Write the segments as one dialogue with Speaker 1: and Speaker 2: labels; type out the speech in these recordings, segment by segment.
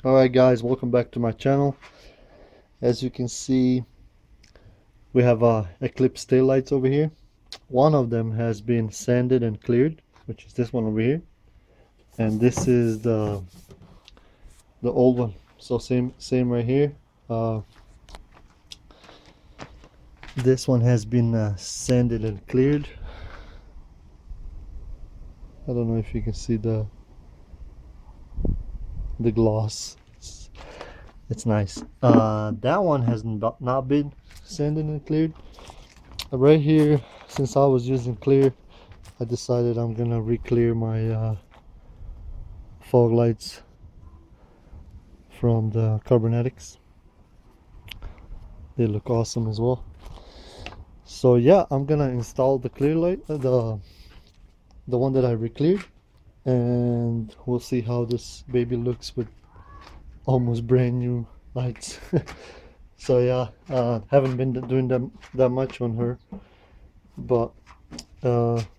Speaker 1: Alright guys, welcome back to my channel. As you can see, we have Eclipse taillights over here. One of them has been sanded and cleared, which is this one over here, and this is the old one. So same right here. This one has been sanded and cleared. I don't know if you can see the gloss. It's nice. That one has not been sanded and cleared. Right here, since I was using clear, I decided I'm gonna re-clear my fog lights from the carbonetics. They look awesome as well. So yeah, I'm gonna install the clear light, the one that I re-cleared, and we'll see how this baby looks with almost brand new lights. So yeah, haven't been doing that much on her, but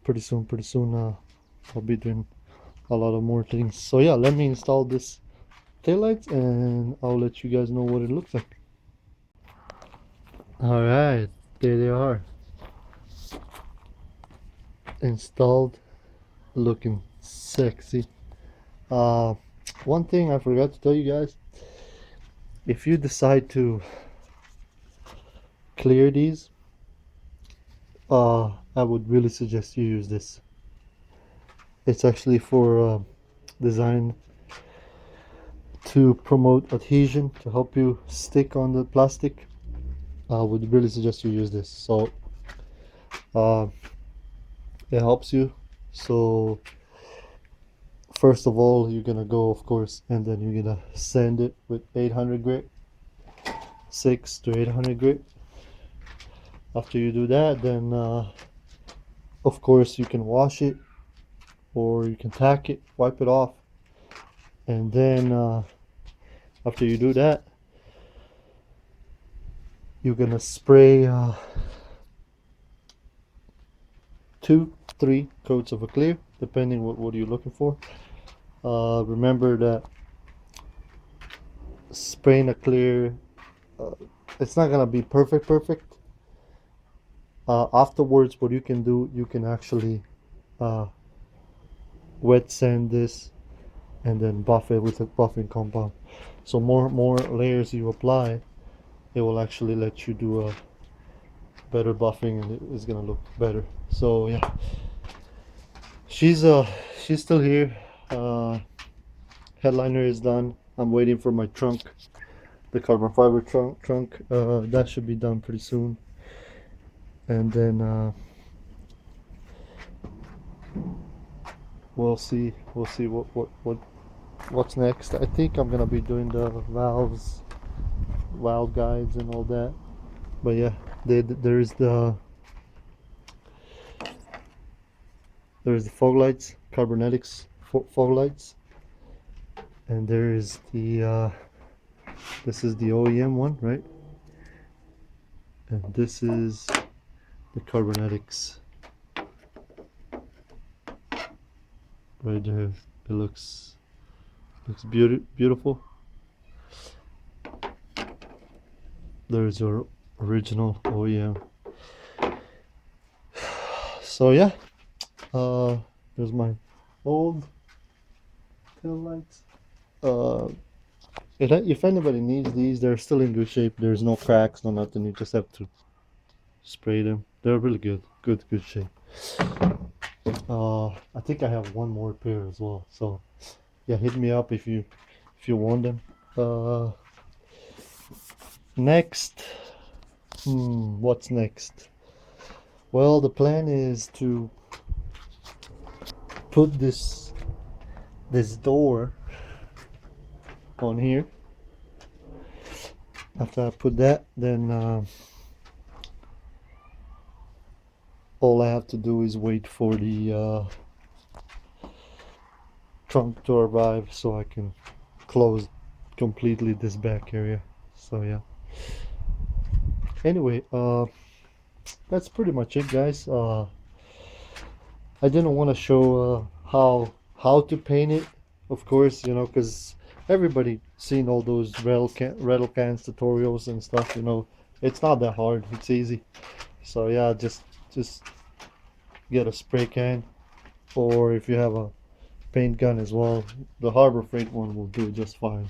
Speaker 1: pretty soon I'll be doing a lot of more things. So yeah, let me install this taillights and I'll let you guys know what it looks like. All right, there they are, installed, looking sexy. One thing I forgot to tell you guys, if you decide to clear these, I would really suggest you use this. It's actually for designed to promote adhesion, to help you stick on the plastic. I would really suggest you use this. So it helps you. So first of all, you're gonna go, of course, and then you're gonna sand it with 800 grit, 6 to 800 grit. After you do that, then of course you can wash it, or you can tack it, wipe it off, and then after you do that, you're gonna spray 2-3 coats of a clear, depending what you're looking for. Remember that spraying a clear, it's not gonna be perfect. Afterwards, what you can do, you can actually wet sand this and then buff it with a buffing compound. So more layers you apply, it will actually let you do a better buffing, and it's gonna look better. So yeah, she's still here. Headliner is done. I'm waiting for my trunk, the carbon fiber trunk. That should be done pretty soon, and then we'll see what's next. I think I'm gonna be doing the valve guides and all that. But yeah, there's the fog lights, carbonetics fog lights, and there is the this is the OEM one, right? And this is the carbonetics right there. It looks beautiful. There's your original OEM. So yeah, there's my old tail lights. If anybody needs these, they're still in good shape. There's no cracks, no nothing. You just have to spray them. They're really good shape. I think I have one more pair as well. So yeah, hit me up if you want them. Next, what's next? Well, the plan is to put this door on here. After I put that, then all I have to do is wait for the trunk to arrive so I can close completely this back area. So yeah, anyway, that's pretty much it, guys. I didn't want to show how to paint it, of course, you know, because everybody seen all those rattle cans tutorials and stuff. You know, it's not that hard. It's easy. So yeah, just get a spray can, or if you have a paint gun as well, the Harbor Freight one will do just fine.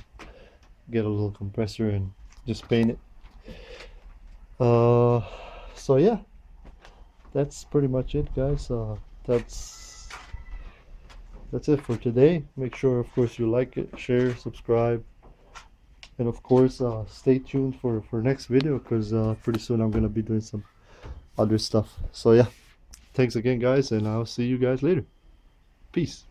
Speaker 1: Get a little compressor and just paint it. Uh, so yeah, that's pretty much it, guys. That's it for today. Make sure, of course, you like it, share, subscribe, and of course, stay tuned for next video, because pretty soon I'm gonna be doing some other stuff. So yeah, thanks again, guys, and I'll see you guys later. Peace.